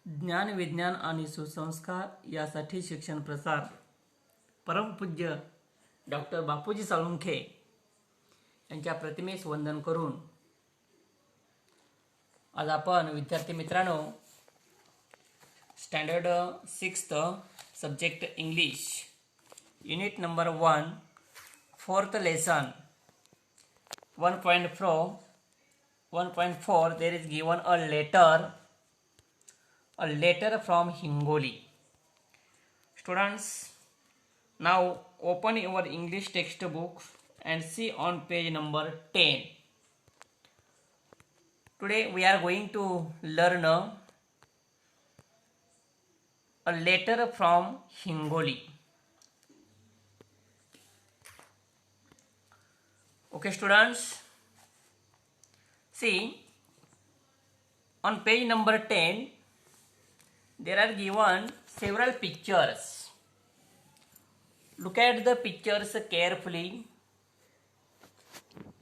ज्ञान विज्ञान आणि सुसंस्कार यासाठी शिक्षण प्रसार परमपूज्य डॉक्टर बापूजी साळुंखे यांच्या प्रतिमेस वंदन करून आज आपण विद्यार्थी मित्रांनो standard 6th subject English unit number 1 4th lesson 1.4 there is given a letter from Hingoli. Students, now open your English textbook and see on page number 10. Today we are going to learn a letter from Hingoli. Okay students, see on page number 10 there are given several pictures. Look at the pictures carefully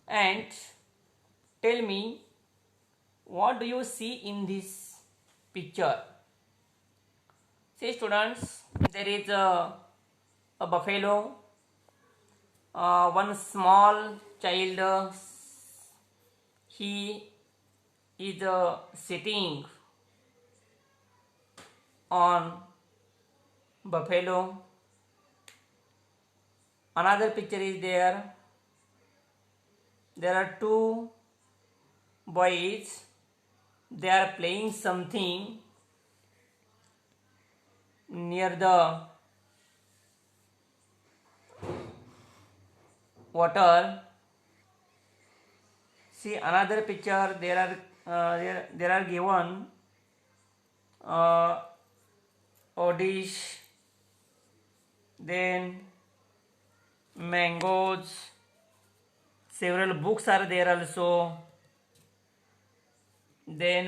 and tell me what do you see in this picture. See students, there is a buffalo, one small child, he is sitting on buffalo. Another picture is there. There are two boys. They are playing something near the water. See another picture. There are given a dish, then mangoes, several books are there also, then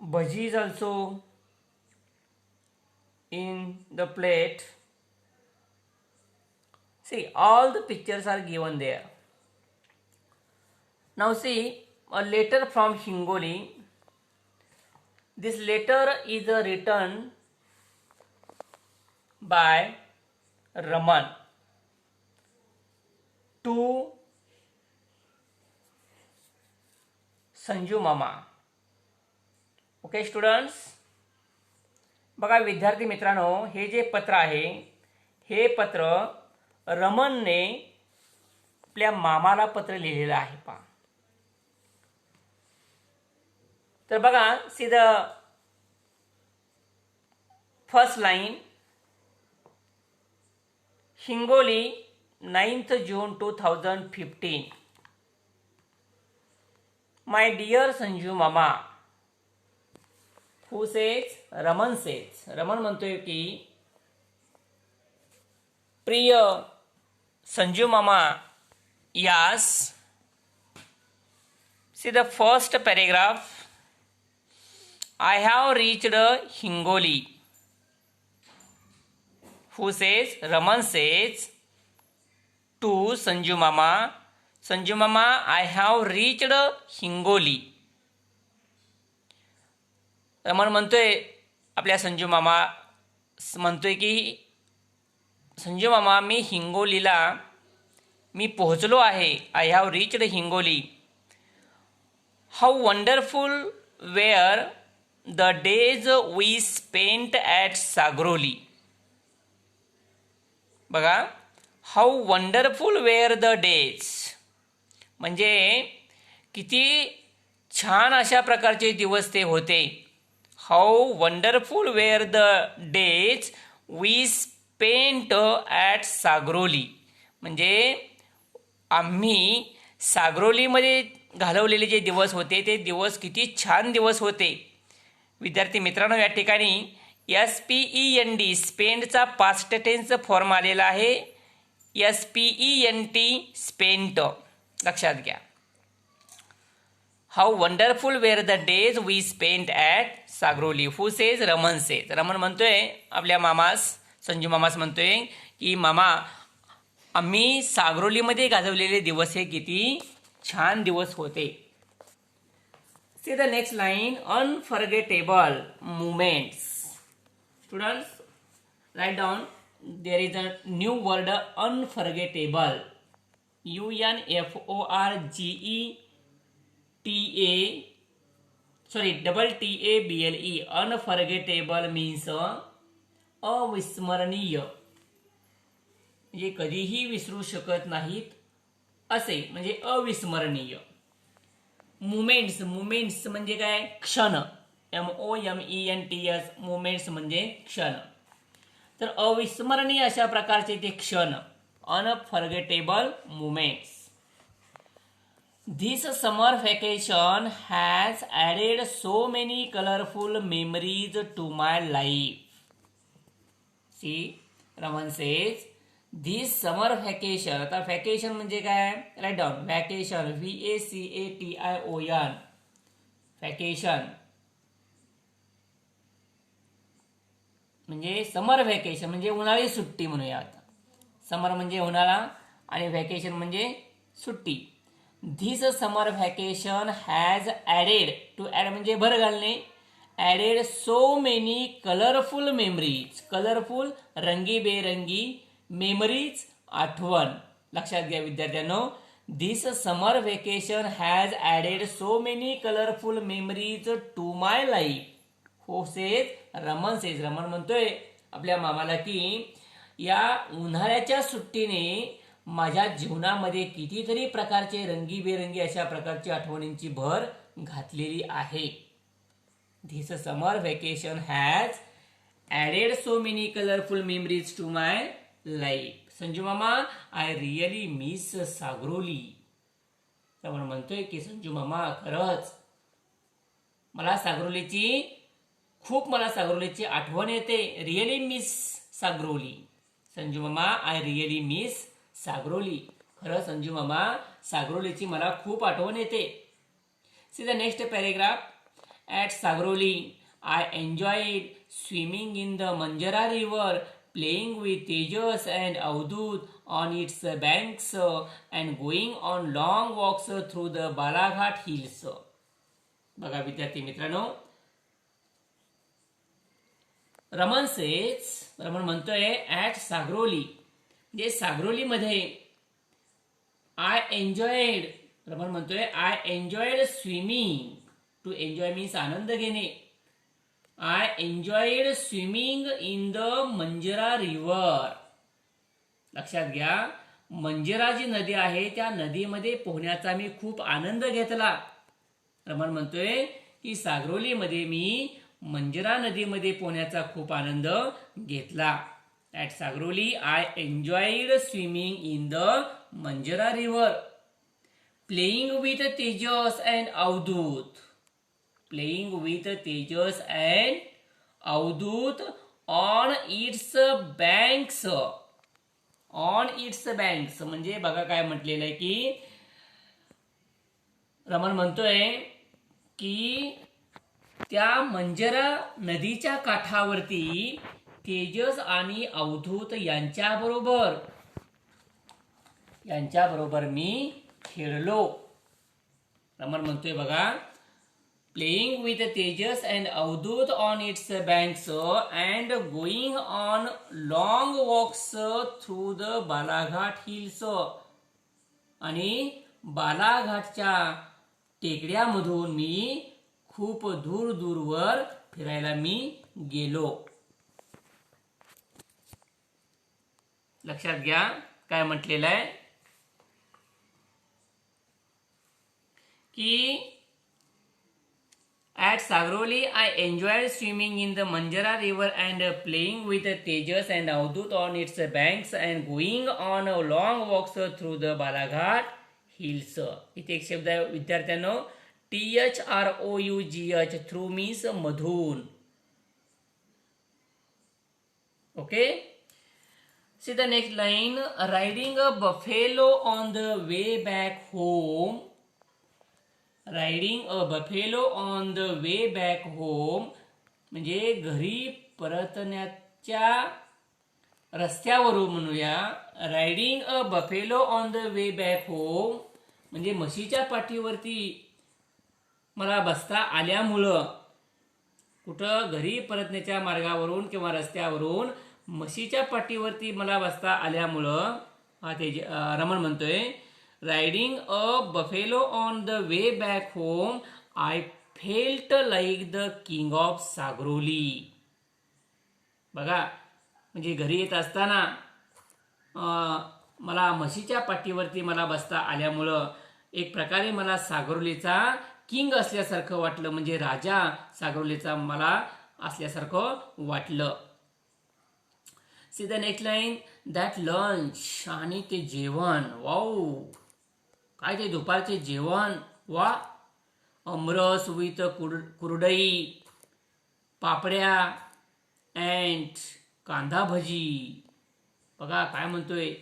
bhajis also in the plate. See, all the pictures are given there. Now see a letter from Hingoli. This letter is written by Raman to Sanju मामा. Okay students, बघा विद्यार्थी मित्रांनो, हे जे पत्र आहे हे पत्र रमनने आपल्या मामाला पत्र लिहिलेलं आहे. पहा तर बघा, see the first line, Hingoli 9th June 2015. My dear Sanju Mama, who says? Raman says. Raman म्हणतोय की प्रिय संजू मामा, yes. See the first paragraph. I have reached Hingoli. Who says? Raman says to Sanju Mama, Sanju Mama, I have reached Hingoli. Raman म्हणतोय आपल्या संजू मामा म्हणतोय की संजू मामा, मी हिंगोलीला मी पोहोचलो आहे. I have reached Hingoli. How wonderful were the days we spent at Sagroli. बघा, how wonderful were the days म्हणजे किती छान अशा प्रकारचे दिवस ते होते. How wonderful were the days we spent at Sagroli म्हणजे आम्ही सागरोलीमध्ये घालवलेले जे दिवस होते ते दिवस किती छान दिवस होते. विद्यार्थी मित्रांनो, या ठिकाणी SPEND स्पेंडचा पास्ट टेन्स फॉर्म आलेला आहे. SPENT स्पेंट, लक्षात घ्या. How wonderful were the days we spent at Sagroli. Who says? Raman says. Raman म्हणतोय आपल्या मामास, संजू मामास म्हणतोय की मामा, आम्ही सागरोलीमध्ये घालवलेले दिवस हे किती छान दिवस होते. See the next line, unforgettable moments. Students, write down, there is a new word, unforgettable. UNFORGETABLE. Unforgettable means अविस्मरणीय, म्हणजे कधीही विसरू शकत नाहीत असे, म्हणजे अविस्मरणीय. मुमेंट्स म्हणजे काय? क्षण. MOMENTS. मुमेंट्स म्हणजे क्षण. तर अविस्मरणीय अशा प्रकारचे ते क्षण, unforgettable moments. This summer vacation has added so many colorful memories to my life. See, Raman says, this summer vacation. आता व्हॅकेशन म्हणजे काय? Write down, vacation, VACATION. Vacation म्हणजे समर व्हॅकेशन म्हणजे उन्हाळी सुट्टी म्हणूया. आता समर म्हणजे उन्हाळा आणि व्हॅकेशन म्हणजे सुट्टी. This summer vacation has added, to add म्हणजे भर घालणे, added so many colourful memories. Colourful रंगीबेरंगी, मेमरीज आठवण. लक्षात घ्या विद्यार्थ्यांनो, this summer vacation has added so many colourful memories to my life. Who says Raman says. Raman म्हणतोय आपल्या मामाला की या उन्हाळ्याच्या सुट्टीने माझ्या जीवनामध्ये कितीतरी प्रकारचे रंगीबेरंगी अशा प्रकारची आठवणींची भर घातलेली आहे. This summer vacation has added so many colourful memories to my life. Sanju मामा, I really miss Sagroli. Raman म्हणतोय की संजू मामा, खरंच मला सागरोलीची आठवण येते. Really miss Sagroli. संजू मामा, आय रिअली मिस सागरोली. खरं संजू मामा, सागरोलीची मला खूप आठवण येते. See the next paragraph. At Sagroli I enjoyed swimming in the Manjara river, playing with Tejas and Avadhoot on its banks and going on long walks through the Balaghat hills. बघा विद्यार्थी मित्रांनो, रमन म्हणतोय ॲट सागरोली म्हणजे सागरोलीमध्ये आय एन्जॉयड. रमन म्हणतोय I enjoyed swimming. To enjoy means आनंद घेणे. I enjoyed swimming in the Manjara river. लक्षात घ्या, मंजरा जी नदी आहे त्या नदीमध्ये पोहण्याचा मी खूप आनंद घेतला. रमन म्हणतोय की सागरोलीमध्ये मी मंजरा नदीमध्ये पोहण्याचा खूप आनंद घेतला. At Sagroli I enjoyed swimming in the Manjara river, playing with Tejas and Avadhut. Playing with Tejas and Avadhoot on its banks. On its banks म्हणजे बघा काय म्हटलेलं आहे की रमन म्हणतोय की त्या मंजरा नदीच्या काठावरती तेजस आणि अवधूत यांच्याबरोबर मी खेळलो. रमन म्हणतोय बघा, playing with Tejas and Avadhoot on its banks and going on long walks through the Balaghat hills. आणि बालाघाटच्या टेकड्यामधून मी खूप दूरवर फिरायला मी गेलो. लक्षात घ्या काय म्हटलेलं आहे की at Sagroli I enjoyed swimming in the Manjara river and playing with Tejas and Avadhoot on its banks and going on long walks through the Balaghat hills. इथे एक शब्द आहे विद्यार्थ्यांनो, THROUGH. थ्रू मीन्स मधून. Okay. See the next line, riding a buffalo on the way back home. Riding a buffalo on the way back home म्हणजे घरी परतण्याच्या रस्त्यावरून म्हणूया. Riding a buffalo on the way back home म्हणजे म्हशीच्या पाठीवरती मला बसता आल्यामुळं कुठं घरी परतण्याच्या मार्गावरून किंवा रस्त्यावरून म्हशीच्या पाठीवरती मला बसता आल्यामुळं रमण म्हणतोय riding a buffalo on the way back home I felt like the king of Sagroli. बघा म्हणजे घरी येत असताना मला म्हशीच्या पाठीवरती मला बसता आल्यामुळं एक प्रकारे मला सागरोलीचा किंग असल्यासारखं वाटलं, म्हणजे राजा सागरोलीचा मला असल्यासारखं वाटलं. C the next line, that lunch, आणि ते जेवण, वाऊ काय ते दुपारचे जेवण, वा, आमरस विथ कुरडई, पापड्या अँड कांदा भजी. बघा काय म्हणतोय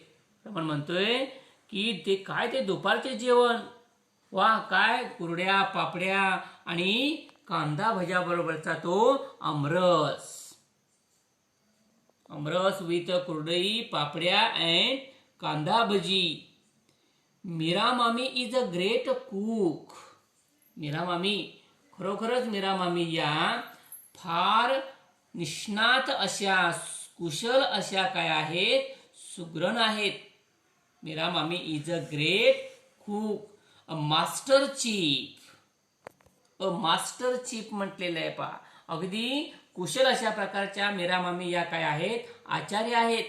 रमण, म्हणतोय की ते काय ते दुपारचे जेवण, वा काय कुरड्या पापड्या आणि कांदा भज्या बरोबरचा तो आमरस. आमरस विथ कुरडई, पापड्या अँड कांदा भजी. Meera mami is a great cook. Meera मामी, खरोखरच मीरा मामी या फार निष्णात अशा, कुशल अशा काय आहेत, सुगरण आहेत. Mira mami is a great cook. A master chief, a master chief म्हटलेलं आहे पहा. अगदी कुशल अशा प्रकारच्या मीरा मामी या काय आहेत, आचार्य आहेत.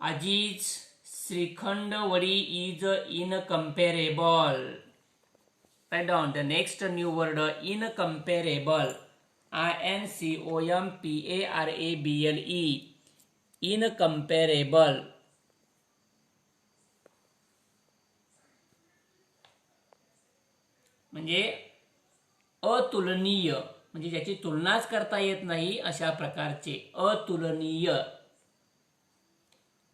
आजीज श्रीखंड वडी is incomparable. Write down the next new word, incomparable. INCOMPARABLE. Incomparable. म्हणजे अतुलनीय, म्हणजे ज्याची तुलनाच करता येत नाही अशा प्रकारचे, अतुलनीय.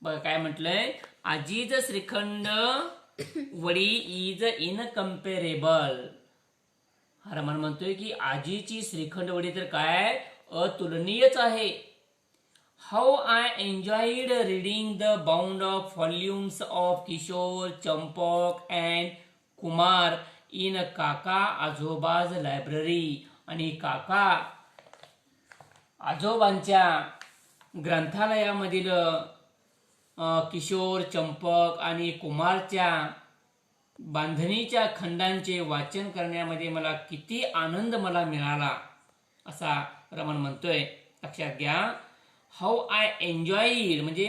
बघा काय म्हटलंय, आजीज श्रीखंड वडी इज इनकम्पेरेबल. रमण म्हणतोय की आजीची श्रीखंड वडी तर काय अतुलनीयच आहे. How I enjoyed reading the bound of volumes of Kishor, Champak and Kumar in kaka ajoba's library. आणि काका आजोबांच्या ग्रंथालयामधील किशोर, चंपक आणि कुमारच्या बांधणीच्या खंडांचे वाचन करण्यामध्ये मला किती आनंद मला मिळाला, असा रमण म्हणतोय. लक्षात घ्या, हाऊ आय एन्जॉईड म्हणजे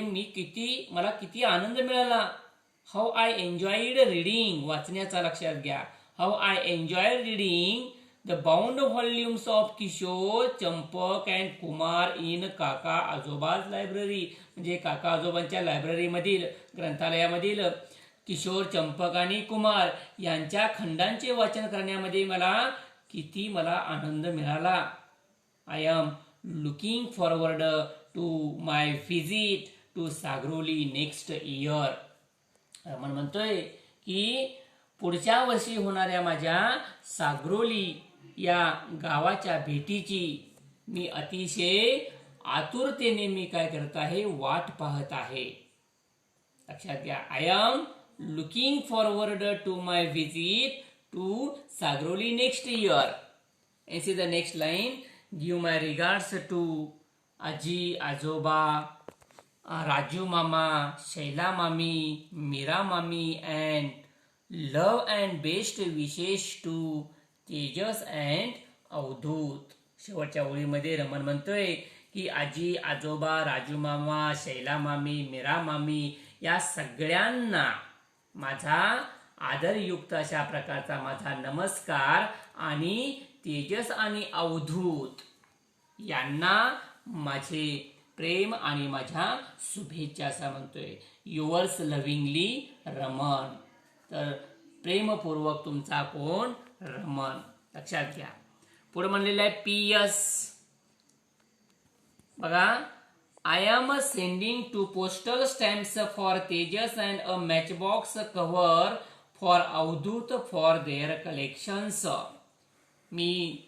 मला किती आनंद मिळाला. हाऊ आय एन्जॉईड रीडिंग वाचण्याचा, लक्षात घ्या, how I enjoyed reading the bound volumes of Kishor, Champak and Kumar in kaka ajoba's library. म्हणजे काका आजोबांच्या लायब्ररीमधील, ग्रंथालयामधील किशोर, चंपक आणि कुमार यांच्या खंडांचे वाचन करण्यामध्ये किती मला आनंद मिळाला. I am looking forward to my visit to Sagroli next year. Raman म्हणतोय की पुढच्या वर्षी होणाऱ्या माझ्या सागरोली या गावाच्या भेटीची मी अतिशय आतुरतेने मी काय करत आहे, वाट पाहत आहे. लक्षात घ्या, I am looking forward to my visit to Sagroli next year. And see the next line, give my regards to आजी, आजोबा, राजू मामा, शैला मामी, मीरा मामी and love and best wishes to Tejas and Avadhoot. शेवटच्या ओळीमध्ये रमण म्हणतोय की आजी, आजोबा, राजू मामा, शैला मामी, मीरा मामी या सगळ्यांना माझा आदरयुक्त अशा प्रकारचा माझा नमस्कार आणि तेजस आणि अवधूत यांना माझे प्रेम आणि माझ्या शुभेच्छा असा म्हणतोय. Yours lovingly Raman. तर प्रेमपूर्वक तुमचा कोण, रमण. लक्षात घ्या. पुढे म्हणलेलं आहे PS. बघा, I am sending two postal stamps for Tejas and a matchbox cover for Avadhut for their collections. मी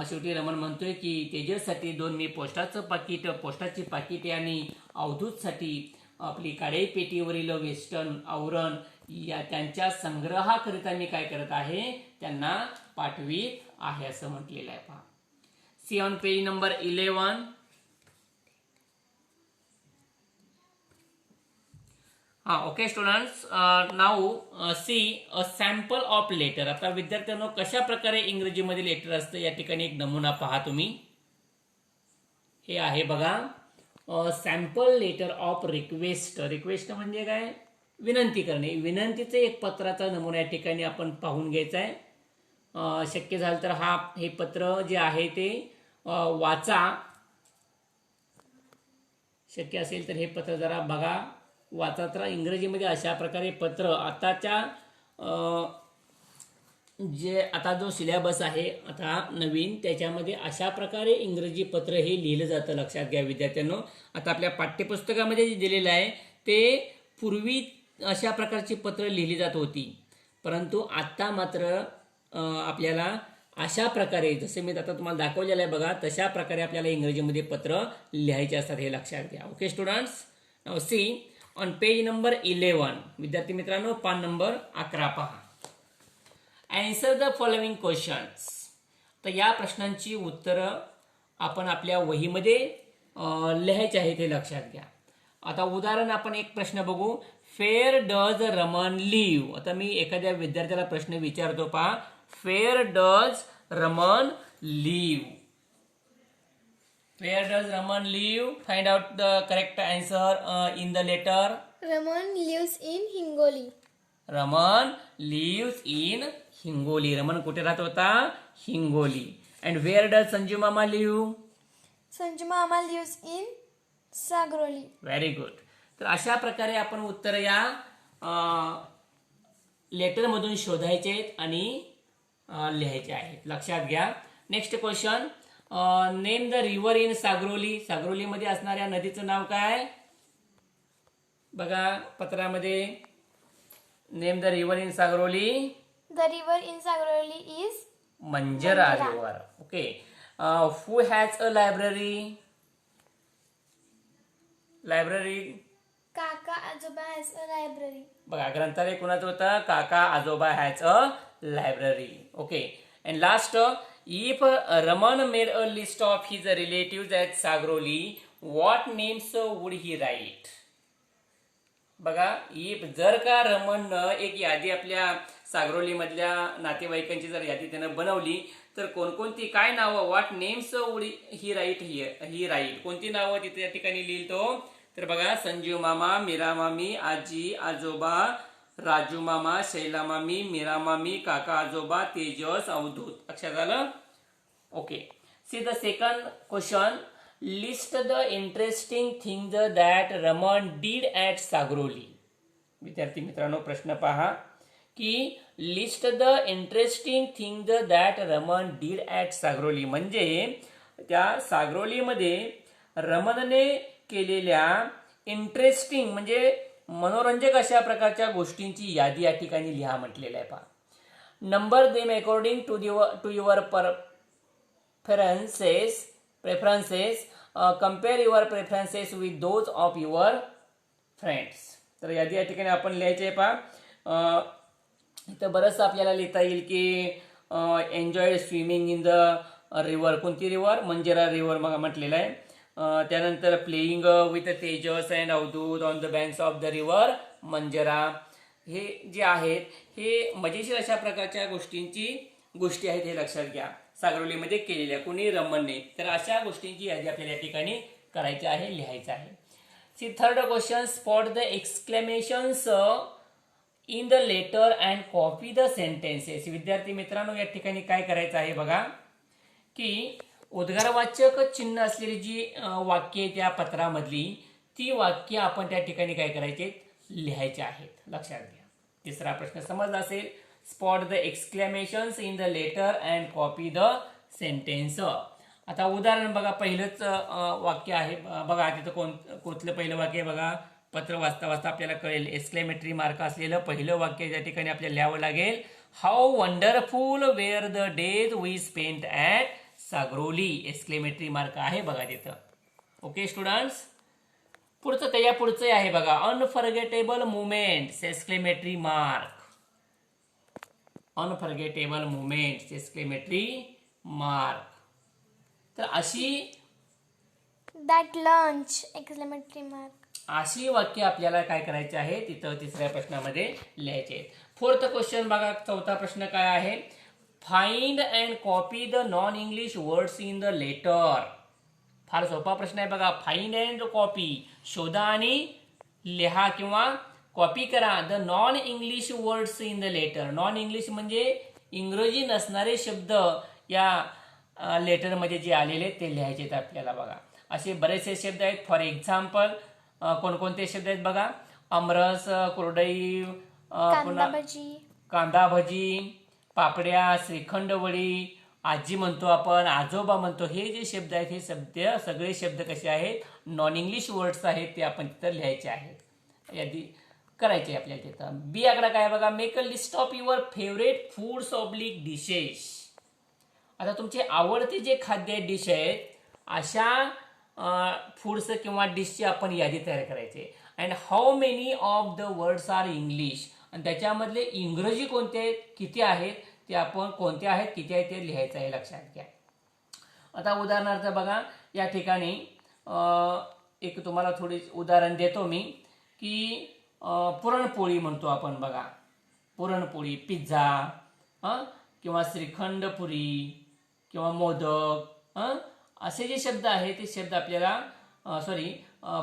शेवटी रमण म्हणतोय की तेजससाठी 2 मी पोस्टाची पाकिटे आणि अवधूतसाठी आपली काळे पेटीवरील वेस्टर्न आवरण या त्यांच्या संग्रहाकरिता मी काय करत आहे, त्यांना पाठवित आहे असं म्हटलेलं आहे. पहा, see on page number 11. Okay students, now see a sample of letter. आता विद्यार्थ्यांनो कशा प्रकारे इंग्रजीमध्ये लेटर असतं या ठिकाणी एक नमुना पहा तुम्ही. हे आहे बघा, sample letter of request. Request म्हणजे काय, विनंती करणे. विनंतीचे एक पत्राचा नमुना या ठिकाणी आपण पाहून घ्यायचा आहे. शक्य झालं तर हे पत्र जे आहे ते वाचा. शक्य असेल तर हे पत्र जरा बघा, वाचा. तर इंग्रजीमध्ये अशा प्रकारे पत्र आताच्या आता जो सिलेबस आहे आता नवीन, त्याच्यामध्ये अशा प्रकारे इंग्रजी पत्र हे लिहिलं जातं. लक्षात घ्या विद्यार्थ्यांनो. आता आपल्या पाठ्यपुस्तकामध्ये जे दिलेलं आहे ते पूर्वी अशा प्रकारची पत्र लिहिली जात होती, परंतु आता मात्र आपल्याला अशा प्रकारे, जसे मी आता तुम्हाला दाखवलेलं आहे बघा, तशा प्रकारे आपल्याला इंग्रजीमध्ये पत्र लिहायचे असतात. हे लक्षात घ्या. Okay students, now see on page number 11. विद्यार्थी मित्रांनो, पान नंबर 11 पहा. Answer the following questions. तर या प्रश्नांची उत्तरं आपण आपल्या वहीमध्ये लिहायची आहेत, हे लक्षात घ्या. आता उदाहरण आपण एक प्रश्न बघू. Where does Raman live. आता मी एखाद्या विद्यार्थ्याला प्रश्न विचारतो पहा. Where does Raman live. Where does Raman live? Find out the correct answer in the letter. Raman lives in Hingoli. Raman lives in Hingoli. Raman कुठे राहत होता? Hingoli. And where does Sanju Mama live? Sanju Mama lives in Sagroli. Very good. तर अशा प्रकारे आपण उत्तर या letter मधून शोधायचे आहेत आणि लिहायचे आहेत. लक्षात घ्या. Next question. Name the river in Sagroli. सागरोलीमध्ये असणाऱ्या नदीचं नाव काय? बघा पत्रामध्ये. Name the river in Sagroli. The river in Sagroli is Manjara river. Okay. Who has a library. Library. Kaka Ajoba has a library. बघा ग्रंथालय कुणाचं होतं? Kaka ajoba has a library. Okay. And last, if Raman made a list of his relative at Sagroli, what names would he write. बघा, if जर का रमननं एक यादी आपल्या सागरोली मधल्या नातेवाईकांची जर यादी त्यानं बनवली, तर कोणकोणती काय नावं, what names would he write. He write कोणती नावं तिथे या ठिकाणी लिहिल तो. तर बघा, संजीव मामा, मीरा मामी, आजी आजोबा, राजू मामा, शैला मामी, मीरा मामी, काका आजोबा, तेजस, अवधूत. लक्षात आलं. Okay. See the second question. List the interesting things that Raman did at Sagroli. विद्यार्थी मित्रांनो, प्रश्न पहा की list the interesting things that Raman did at Sagroli म्हणजे त्या सागरोलीमध्ये रमनने केलेल्या इंटरेस्टिंग म्हणजे मनोरंजक अशा प्रकारच्या गोष्टींची यादी या ठिकाणी लिहा म्हटलेलं आहे. पहा. Number them according to your preferences. Compare your preferences with those of your friends. तर यादी या ठिकाणी आपण लिहायचे. पहा, इथं बरंचसं आपल्याला लिहिता येईल की enjoy swimming in the river. कोणती रिव्हर? मंजरा रिव्हर मग म्हटलेलं आहे. त्यानंतर playing with Tejas and Avadhoot on the banks of the river Manjara. हे जे आहेत हे मजेशीर अशा प्रकारच्या गोष्टी आहेत, हे लक्षात घ्या. सागरोलीमध्ये केलेल्या कोणी? रमनने. तर अशा गोष्टींची यादी आपल्याला या ठिकाणी करायची आहे, लिहायचं आहे. See third question. Spot the exclamations in the letter and copy the sentences. विद्यार्थी मित्रांनो, या ठिकाणी काय करायचं आहे बघा की उद्गारवाचक चिन्ह असलेली जी वाक्य आहेत या पत्रामधली, ती वाक्य आपण त्या ठिकाणी काय करायचे? लिहायचे आहेत. लक्षात घ्या. तिसरा प्रश्न समजला असेल. Spot the exclamations in the letter and copy the sentence. आता उदाहरण बघा, पहिलंच वाक्य आहे बघा. तिथं कोणतं पहिलं वाक्य आहे बघा. पत्र वाचता वाचता आपल्याला कळेल. एक्सक्लेमेटरी मार्क असलेलं पहिलं वाक्य त्या ठिकाणी आपल्याला लिहावं लागेल. How wonderful were the days we spent at Sagroli. Exclamatory mark आहे बघा तिथं. Okay students. पुढचं त्याच्या पुढचं आहे बघा, unforgettable moments exclamatory mark. Unforgettable moments exclamatory mark. तर अशी That lunch! Exclamatory mark. अशी वाक्य आपल्याला काय करायचे आहे तिथं तिसऱ्या प्रश्नामध्ये लिहायचे आहेत. फोर्थ क्वेश्चन बघा, चौथा प्रश्न काय आहे, find and copy the non English words in the letter. फार सोपा प्रश्न आहे बघा. फाइंड अँड कॉपी, शोधा आणि लिहा किंवा कॉपी करा the non English words in the letter. Non English म्हणजे इंग्रजी नसणारे शब्द या लेटरमध्ये जे आलेले ते लिहायचे आहेत आपल्याला बघा. असे बरेचसे शब्द आहेत. फॉर एक्झाम्पल कोणकोणते शब्द आहेत बघा, आमरस, कुरडई, कांदा भजी, कांदा भजी, पापड्या, श्रीखंड वडी, आजी म्हणतो आपण, आजोबा म्हणतो. हे जे शब्द आहेत हे शब्द सगळे शब्द कसे आहेत, नॉन इंग्लिश वर्ड्स आहेत, ते आपण तिथं लिहायचे आहेत. यादी करायचे आपल्याला तिथं. बी आकडा काय बघा, make a list of your favourite foods oblique dishes. आता तुमचे आवडते जे खाद्य डिश आहेत अशा फूड्स किंवा डिशची आपण यादी तयार करायची. And how many of the words are English, आणि त्याच्यामधले इंग्रजी कोणते आहेत, किती आहेत, ते आपण कोणते आहेत, किती आहेत ते लिहायचं आहे, लक्षात घ्या. आता उदाहरणार्थ बघा, या ठिकाणी एक तुम्हाला थोडी उदाहरण देतो मी की पुरणपोळी म्हणतो आपण बघा, पुरणपोळी, पिझ्झा किंवा श्रीखंडपुरी किंवा मोदक असे जे शब्द आहेत ते शब्द आपल्याला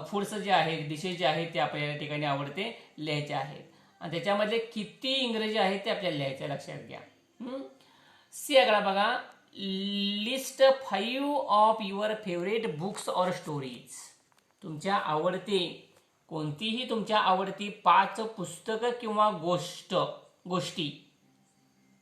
फूड्स जे आहेत, डिशेस जे आहेत ते आपल्याला या ठिकाणी आवडते लिहायचे आहेत. आणि त्याच्यामधले किती इंग्रजी आहेत ते आपल्याला लिहायचे, लक्षात घ्या. सी आकडा बघा, list 5 of your favourite books or stories. तुमच्या आवडते कोणतीही तुमच्या आवडती 5 पुस्तकं किंवा गोष्टी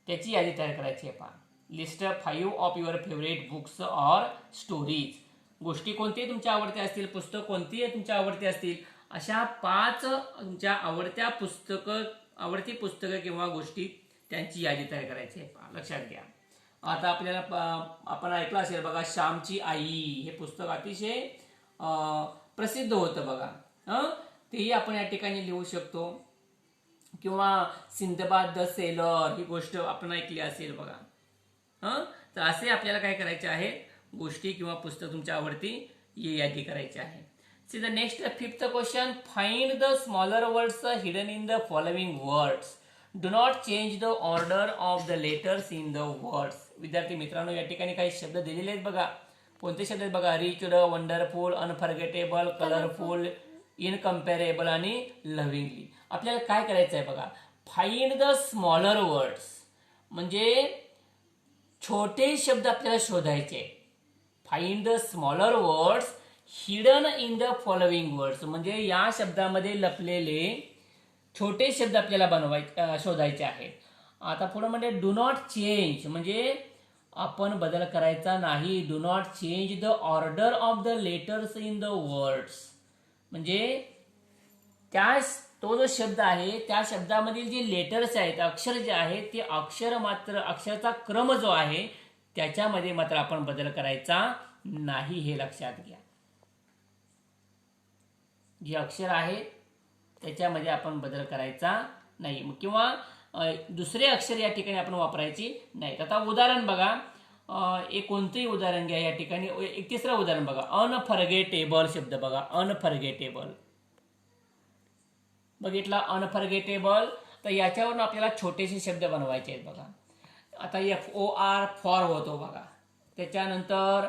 त्याची यादी तयार करायची आहे. पहा, list 5 of your favourite books or stories. गोष्टी कोणती तुमच्या आवडत्या असतील, पुस्तक कोणती तुमच्या आवडती असतील, अशा 5 तुमच्या आवडती पुस्तकं किंवा गोष्टी त्यांची यादी तयार करायची आहे. पहा, लक्षात घ्या. आता आपल्याला आपण ऐकलं असेल बघा, श्यामची आई हे पुस्तक अतिशय प्रसिद्ध होतं बघा. तेही आपण या ठिकाणी लिहू शकतो. किंवा सिंदबाद द सेलर ही गोष्ट आपण ऐकली असेल बघा. तर असे आपल्याला काय करायचे आहे, गोष्टी किंवा पुस्तक तुमच्या आवडती यादी करायची आहे. C the next 5th question, find the smaller words hidden in the following words. Do not change the order of the letters in the words. विद्यार्थी मित्रांनो, या ठिकाणी काही शब्द दिलेले आहेत बघा. कोणते शब्द आहेत बघा, रिच्ड, वंडरफुल, अनफॉरगेटेबल, कलरफुल, इनकम्पॅरेबल आणि लव्हिंगली. आपल्याला काय करायचं आहे बघा, फाइंड द स्मॉलर वर्ड्स म्हणजे छोटे शब्द आपल्याला शोधायचे. Find the smaller words hidden in the following words म्हणजे या शब्दामध्ये लपलेले छोटे शब्द आपल्याला शोधायचे आहेत. आता पुढे म्हणजे डू नॉट चेंज म्हणजे आपण बदल करायचा नाही. Do not change the order of the letters in the words म्हणजे तो जो शब्द आहे त्या शब्दामधील जे लेटर्स आहेत, अक्षर जे आहेत, ते अक्षराचा क्रम जो आहे त्याच्यामध्ये मात्र आपण बदल करायचा नाही, हे लक्षात घ्या. जे अक्षर आहे त्याच्यामध्ये आपण बदल करायचा नाही किंवा दुसरे अक्षर या ठिकाणी आपण वापरायची नाहीत. आता उदाहरण बघा, एक कोणतंही उदाहरण घ्या. या ठिकाणी एक तिसरं उदाहरण बघा, अनफॉरगेटेबल शब्द बघा, अनफॉरगेटेबल बघितला, अनफॉरगेटेबल. तर याच्यावरून आपल्याला छोटेसे शब्द बनवायचे आहेत बघा. आता FOR फॉर होतो बघा. त्याच्यानंतर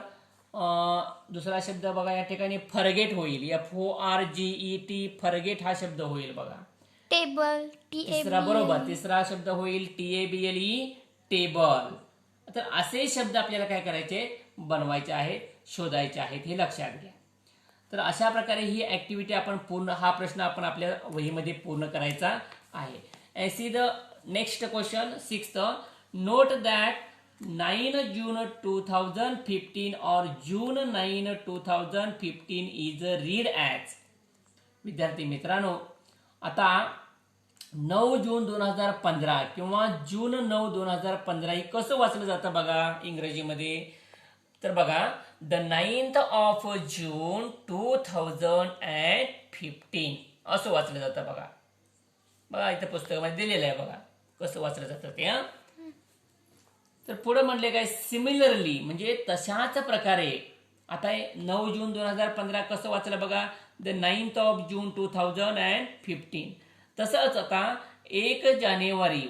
दुसरा शब्द बघा, या ठिकाणी फॉरगेट होईल, FORGET फॉरगेट हा शब्द होईल बघा. टेबल, तिसरा बरोबर, तिसरा शब्द होईल TABLE टेबल. तर असे शब्द आपल्याला काय करायचे, बनवायचे आहेत, शोधायचे आहेत, हे लक्षात घ्या. तर अशा प्रकारे ही ऍक्टिव्हिटी आपण हा प्रश्न आपण आपल्या वहीमध्ये पूर्ण करायचा आहे. C the next question 6th, note that 9 जून 2015 और जून 9, 2015 इज रीड ॲज. विद्यार्थी मित्रांनो, आता 9 जून 2015 किंवा जून 9, 2015 हे कसं वाचलं जातं बघा इंग्रजीमध्ये. तर बघा द 9th ऑफ जून 2015 असं वाचलं जातं बघा. बघा इथं पुस्तकामध्ये दिलेलं आहे बघा कसं वाचलं जातं ते. तर पुढे म्हणले काय सिमिलरली म्हणजे तशाच प्रकारे आता 9 जून 2015 कसं वाचलं बघा द 9th ऑफ जून 2015. तसंच आता 1 जानेवारी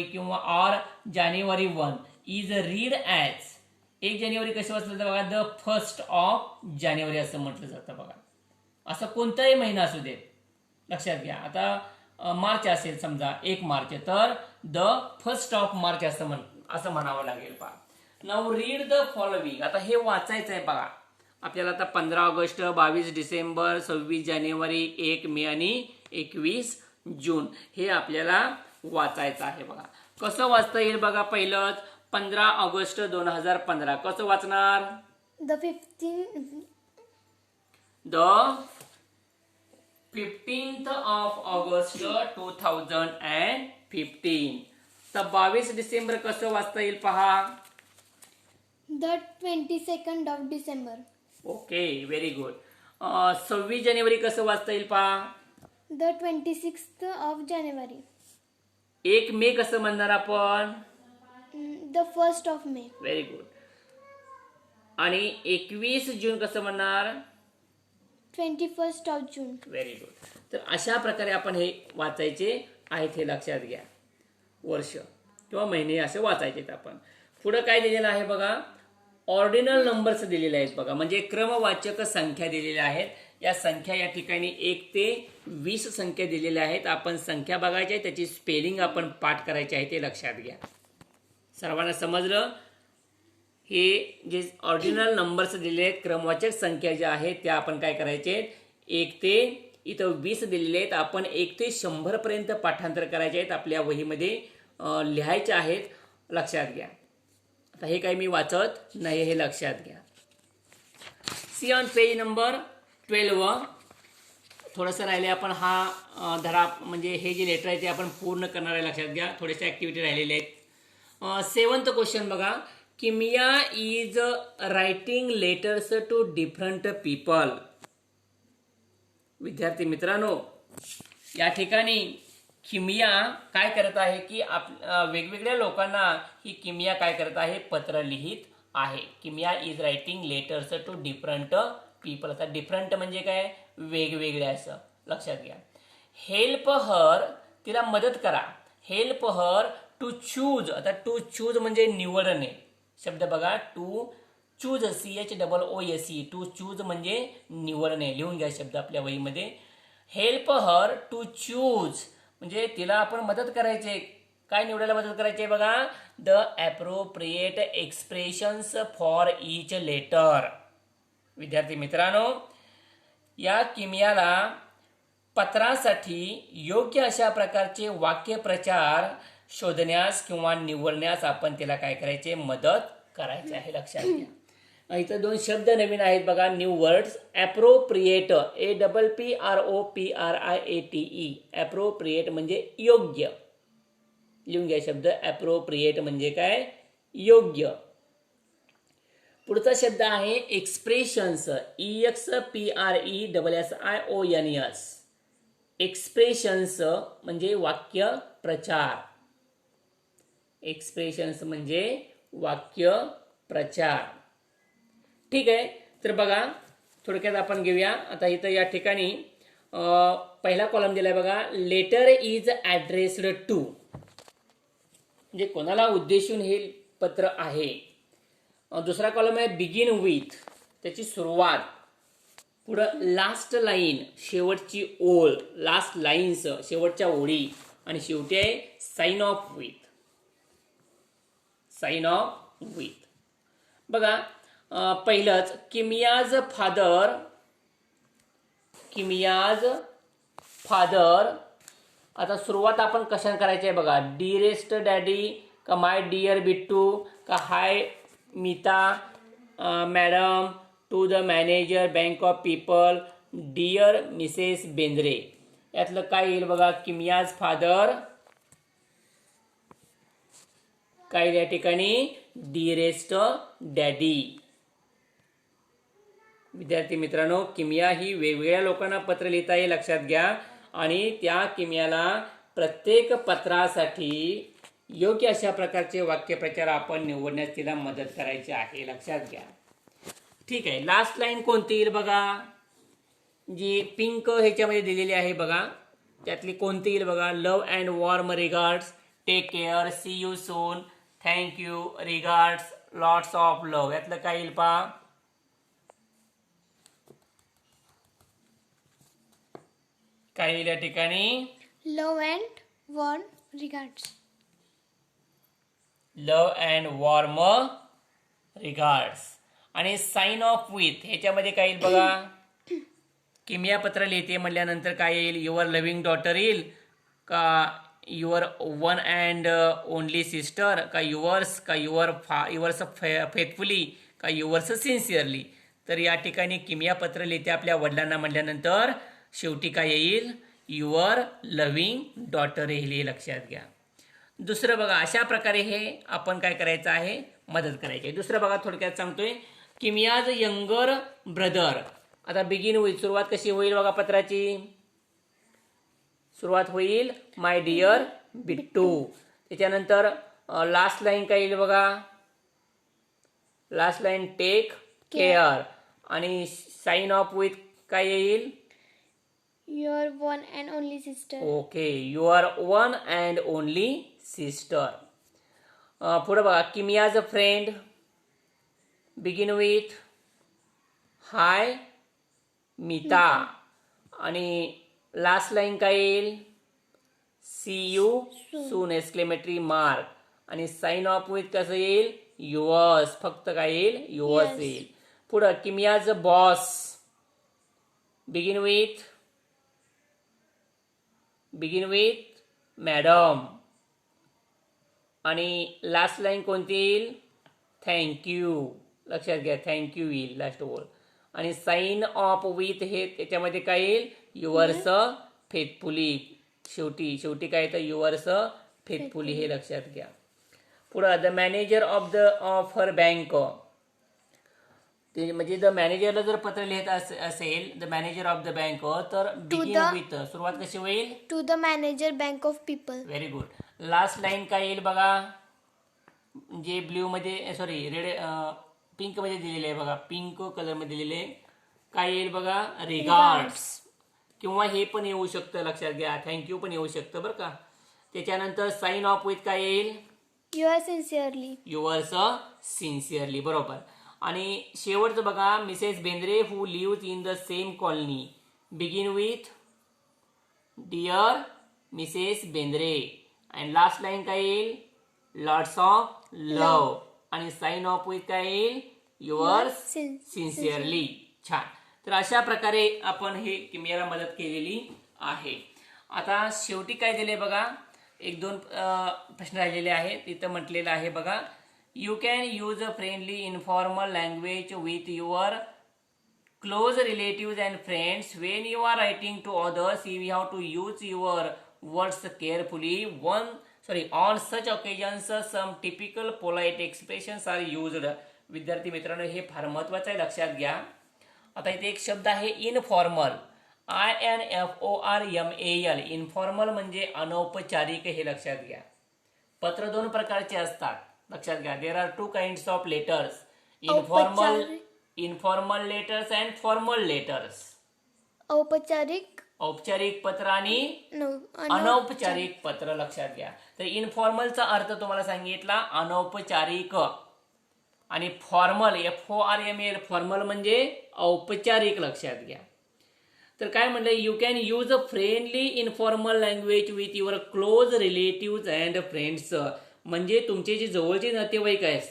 किंवा or January 1 is read as 1 जानेवारी कसं वाचलं जातं बघा द 1st ऑफ जानेवारी असं म्हटलं जातं बघा. असं कोणताही महिना असू देत लक्षात घ्या. आता मार्च असेल समजा 1 मार्च तर द 1st ऑफ मार्च असं म्हणावं लागेल पहा. Now read the following. आता हे वाचायचं आहे बघा आपल्याला. आता 15 ऑगस्ट 22 डिसेंबर 26 जानेवारी 1 मे आणि 21 जून हे आपल्याला वाचायचं आहे बघा. कसं वाचता येईल बघा. पहिलंच 15 ऑगस्ट 2015 कसं वाचणार The 15th ऑफ ऑगस्ट 2015. तर 22 डिसेंबर कसं वाचता येईल पहा. 22nd of December. Okay very good. 26 जानेवारी कसं वाचता येईल पहा. The 26th of January. 1 मे कसं म्हणणार आपण. The 1st of May. Very good. आणि 21 जून कसं म्हणणार. 21st of June. Very good. तर अशा प्रकारे आपण हे वाचायचे आहेत हे लक्षात घ्या. वर्ष किंवा महिने असे वाचायचे आपण. पुढं काय दिलेलं आहे बघा ऑर्डिनल नंबर्स दिलेले आहेत बघा म्हणजे क्रमवाचक संख्या दिलेल्या आहेत. या संख्या या ठिकाणी 1 ते 20 संख्या दिलेल्या आहेत. आपण संख्या बघायच्या आहे त्याची स्पेलिंग आपण पाठ करायची आहे ते लक्षात घ्या. सर्वांना समजलं. हे जे ऑर्डिनल नंबर्स दिलेले आहेत क्रमवाचक संख्या ज्या आहेत त्या आपण काय करायचे 1 ते इथं 20 दिलेले आहेत. आपण 1 ते 100 पर्यंत पाठांतर करायचे आहेत आपल्या वहीमध्ये लिहायचे आहेत लक्षात घ्या. आता हे काही मी वाचत नाही हे लक्षात घ्या. सी ऑन पेज नंबर 12 थोडंसं राहिले आपण हा धडा म्हणजे हे जे लेटर आहे ते आपण पूर्ण करणार आहे लक्षात घ्या. थोडेसे ॲक्टिव्हिटी राहिलेले आहेत. 7th क्वेश्चन बघा. Kimaya is writing letters to different people. विद्यार्थी मित्रांनो या ठिकाणी किमिया काय करत आहे की वेगवेगळ्या लोकांना ही किमिया काय करत आहे पत्र लिहित आहे. Kimaya is writing letters to different people. आता डिफरंट म्हणजे काय वेगवेगळे असं लक्षात घ्या. हेल्प हर तिला मदत करा. Help her to choose. आता टू चूज म्हणजे निवडणे शब्द बघा. To choose CHOOSE to choose म्हणजे निवडणे. लिहून घ्या शब्द आपल्या वहीमध्ये. हेल्प हर टू चूज म्हणजे तिला आपण मदत करायचे. काय निवडायला मदत करायची बघा the appropriate expressions for each letter. विद्यार्थी मित्रांनो या किमियाला पत्रासाठी योग्य अशा प्रकारचे वाक्यप्रचार शोधण्यास किंवा निवडण्यास आपण तिला काय करायचे मदत करायची आहे लक्षात घ्या. इथं 2 शब्द नवीन आहेत बघा new words. Appropriate APPROPRIATE appropriate म्हणजे योग्य. लिहून घ्या शब्द ॲप्रोप्रिएट म्हणजे काय योग्य. पुढचा शब्द आहे एक्सप्रेशन्स EXPRESSIONS. एक्सप्रेशन्स म्हणजे वाक्य प्रचार. एक्सप्रेशन्स म्हणजे वाक्य प्रचार. ठीक आहे. तर बघा थोडक्यात आपण घेऊया. आता इथं या ठिकाणी पहिला कॉलम दिलाय बघा लेटर इज ॲड्रेस्ड टू म्हणजे कोणाला उद्देशून हे पत्र आहे. दुसरा कॉलम आहे बिगिन विथ त्याची सुरुवात. पुढं लास्ट लाईन शेवटची ओळ. लास्ट लाईन्स शेवटच्या ओळी. आणि शेवटी आहे sign off with. Sign off with. बघा पहिलंच किमियाज फादर. किमियाज फादर. आता सुरुवात आपण कशाने करायची आहे बघा. डिअरेस्ट डॅडी का माय डिअर बिट्टू का hi Meeta madam to the manager bank of people dear Mrs Bendre. यातलं काय येईल बघा. किमियाज फादर काय येईल या ठिकाणी? Dearest daddy. विद्यार्थी मित्रांनो, किमया ही वेगवेगळ्या लोकांना पत्र लिहिता येईल, लक्षात घ्या. आणि त्या किमयाला प्रत्येक पत्रासाठी योग्य अशा प्रकारचे वाक्यप्रचार आपण निवडण्यास तिला मदत करायची आहे, लक्षात घ्या. ठीक आहे. लास्ट लाईन कोणती येईल बघा? जी पिंक ह्याच्यामध्ये दिलेली आहे बघा, त्यातली कोणती येईल बघा? Love and warm regards, take care, see you soon, thank you, regards, lots of love. यातलं काय येईल पहा? काय येईल या ठिकाणी? Love and warm regards. Love and warm regards. आणि साइन ऑफ विथ ह्याच्यामध्ये काय येईल बघा? किमया पत्र लिहिते म्हटल्यानंतर काय येईल? युअर लव्हिंग डॉटर येईल का? Your one and only sister का? युअर्स का? युअर्स फेथफुली का? Yours sincerely. तर या ठिकाणी किमया पत्र लिहिते आपल्या वडिलांना म्हटल्यानंतर शेवटी काय येईल? युअर लव्हिंग डॉटर येईल, हे लक्षात घ्या. दुसरं बघा, अशा प्रकारे हे आपण काय करायचं आहे? मदत करायची आहे. दुसरं बघा, थोडक्यात सांगतोय. किमयाज यंगर ब्रदर. आता बिगिन होईल, सुरुवात कशी होईल बघा पत्राची? सुरुवात होईल माय डिअर बिट्टू. त्याच्यानंतर लास्ट लाईन काय येईल बघा? Last line take care. आणि साइन ऑफ विथ काय येईल? Your one and only sister. Okay, your one and only sister. पुढे बघा, Kimaya's a friend. Begin with hi Meeta. आणि लास्ट लाईन काय येईल? See you soon exclamatory mark. आणि साइन ऑफ विथ कसं येईल? युअर्स. फक्त काय येईल? Yours Yes. येईल. पुढं Kimaya's boss. Begin with madam. आणि लास्ट लाईन कोणती येईल? थँक्यू. लक्षात घ्या, थँक्यू येईल लास्ट ओळ. आणि साइन ऑफ विथ हे त्याच्यामध्ये काय येईल? Yours faithfully. शेवटी काय येतं? युअर्स फेथफुली, हे लक्षात घ्या. पुढं the manager of her bank. ते म्हणजे द मॅनेजरला जर पत्र लिहित असेल, the manager of the bank, तर बिगिन विथ सुरुवात कशी होईल? To the manager bank of people. Very good. Last line काय येईल बघा? जे ब्ल्यू मध्ये, सॉरी रेड, पिंक मध्ये दिलेले आहे बघा, पिंक कलर मध्ये दिलेले काय येईल बघा? रिगार्ड्स. किंवा हे पण येऊ शकतं, लक्षात घ्या, थँक्यू पण येऊ शकतं बरं का. त्याच्यानंतर साइन ऑफ विथ काय येईल? Your sincerely. युअर्स सिन्सिअरली, बरोबर. आणि शेवटचं बघा, Mrs Bendre who live in the same colony. Begin with dear Mrs Bendre. And last line काय येईल? Lots of love. आणि साइन ऑफ विथ काय येईल? Yours sincerely. छान. तर अशा प्रकारे आपण हे किमयाला मदत केलेली आहे. आता शेवटी काय दिले बघा? एक दोन प्रश्न राहिलेले आहेत. तिथं म्हटलेलं आहे बघा, you can use a friendly informal language with your close relatives and friends when you are writing to others. You have to use your words carefully. On such occasions some typical polite expressions are used. विद्यार्थी मित्रांनो, हे फार महत्वाचं आहे, लक्षात घ्या. आता इथे एक शब्द आहे इनफॉर्मल. INFORMAL. इन्फॉर्मल म्हणजे अनौपचारिक, हे लक्षात घ्या. पत्र दोन प्रकारचे असतात, लक्षात घ्या. There are two kinds of letters, informal letters and formal letters. औपचारिक पत्र आणि अनौपचारिक पत्र, लक्षात घ्या. तर इनफॉर्मलचा अर्थ तुम्हाला सांगितला अनौपचारिक. आणि फॉर्मल, FORMAL, फॉर्मल म्हणजे औपचारिक, लक्षात घ्या. तर काय म्हणलं? You can use a friendly informal language with your close relatives and friends. म्हणजे तुमचे जे जवळचे नातेवाईक आहेत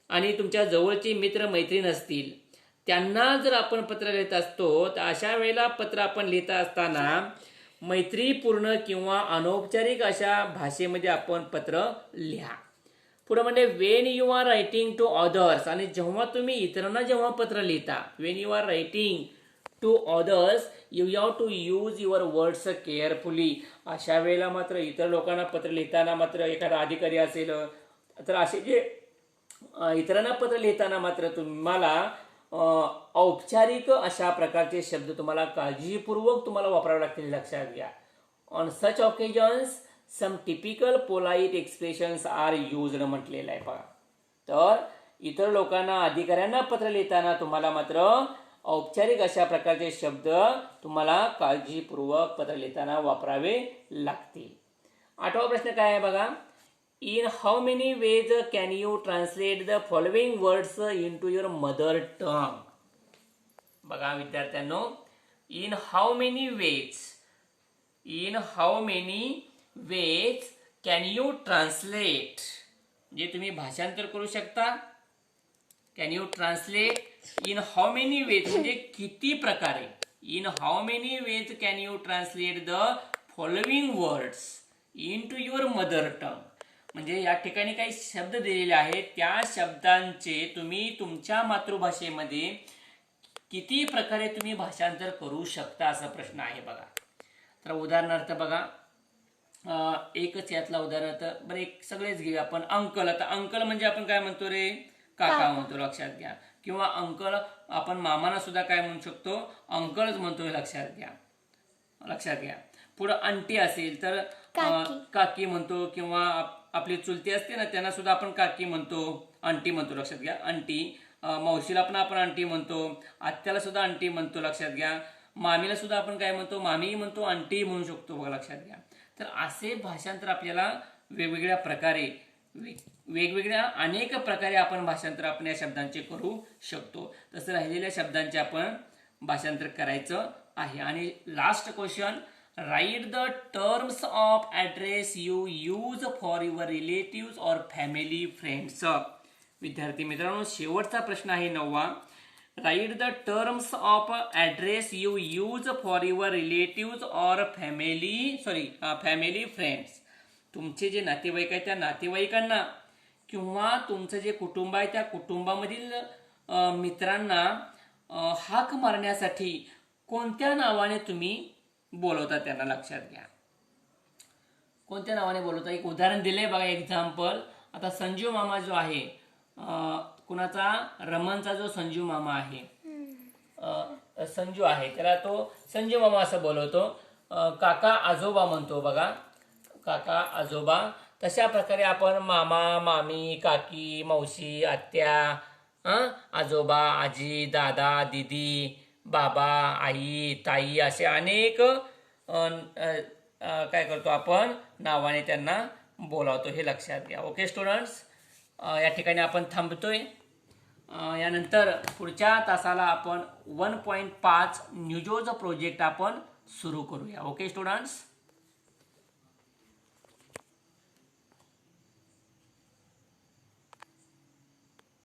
आणि तुमच्या जवळचे मित्र मैत्रीण असतील, त्यांना जर आपण पत्र लिहित असतो, तर अशा वेळेला पत्र आपण लिहित असताना मैत्रीपूर्ण किंवा अनौपचारिक अशा भाषेमध्ये आपण पत्र लिहा. पुढे म्हणजे when you are writing to others. आणि जेव्हा तुम्ही इतरांना जेव्हा पत्र लिहिता, when you are writing to others you have to use your words carefully. अशा वेळेला मात्र इतर लोकांना पत्र लिहिताना मात्र एखादा अधिकारी असेल, तर असे जे इतरांना पत्र लिहिताना मात्र तुम्हाला औपचारिक अशा प्रकारचे शब्द तुम्हाला काळजीपूर्वक तुम्हाला वापरावे लागतील, लक्षात घ्या. On such occasions some typical polite expressions are used म्हटलेलं आहे पहा. तर इतर लोकांना, अधिकाऱ्यांना पत्र लिहिताना तुम्हाला मात्र औपचारिक अशा प्रकारचे शब्द तुम्हाला काळजीपूर्वक पत्र लिहिताना वापरावे लागतील. 8वा प्रश्न काय आहे बघा. In how many ways can you translate the following words into your mother tongue. बघा विद्यार्थ्यांनो, in how many ways can you translate, म्हणजे तुम्ही भाषांतर करू शकता. Can you translate in how many ways म्हणजे किती प्रकारे. In how many ways can you translate the following words into your mother tongue. म्हणजे या ठिकाणी काही शब्द दिलेले आहेत, त्या शब्दांचे तुम्ही तुमच्या मातृभाषेमध्ये किती प्रकारे तुम्ही भाषांतर करू शकता, असा प्रश्न आहे बघा. तर उदाहरणार्थ बघा, एकच यातला उदाहरणार्थ, बरं एक सगळेच घेऊया आपण. अंकल, आता अंकल म्हणजे आपण काय म्हणतो रे, काका म्हणतो, लक्षात घ्या. किंवा अंकल आपण मामाना सुद्धा काय म्हणू शकतो, अंकलच म्हणतो, लक्षात घ्या. पुढं आंटी असेल तर काकी म्हणतो, किंवा आपली चुलती असते ना त्यांना सुद्धा आपण काकी म्हणतो, आंटी म्हणतो, लक्षात घ्या. आंटी, मावशीला पण आपण आंटी म्हणतो, आत्याला सुद्धा आंटी म्हणतो, लक्षात घ्या. मामीला सुद्धा आपण काय म्हणतो, मामी म्हणतो, आंटी म्हणू शकतो बघा, लक्षात घ्या. तर असे भाषांतर आपल्याला वेगवेगळ्या प्रकारे, वेगवेगळ्या अनेक प्रकारे आपण भाषांतर आपण या शब्दांचे करू शकतो. तसं राहिलेल्या शब्दांचे आपण भाषांतर करायचं आहे. आणि last question, write the terms of address you use for your relatives or family friends. विद्यार्थी मित्रांनो, शेवटचा प्रश्न आहे 9वा. Write the terms of address you use for your relatives or family friends. तुमचे जे नातेवाईक आहेत त्या नातेवाईकांना, किंवा तुमचं जे कुटुंब आहे त्या कुटुंबामधील मित्रांना हाक मारण्यासाठी कोणत्या नावाने तुम्ही बोलवता त्यांना, लक्षात घ्या. कोणत्या नावाने बोलवता, एक उदाहरण दिले बघा, एक्झाम्पल. आता संजू मामा जो आहे, कुणाचा, रमणचा जो संजू मामा आहे, संजू आहे, त्याला तो संजू मामा असं बोलवतो. काका आजोबा म्हणतो बघा, काका आजोबा. तशा प्रकारे आपण मामा, मामी, काकी, मावशी, आत्या, आजोबा, आजी, दादा, दीदी, बाबा, आई, ताई असे अनेक काय करतो आपण, नावाने त्यांना बोलावतो, हे लक्षात घ्या. ओके स्टुडंट्स, या ठिकाणी आपण थांबतोय. यानंतर पुढच्या तासाला आपण 1.5 न्यूजोज प्रोजेक्ट आपण सुरू करूया. Okay students.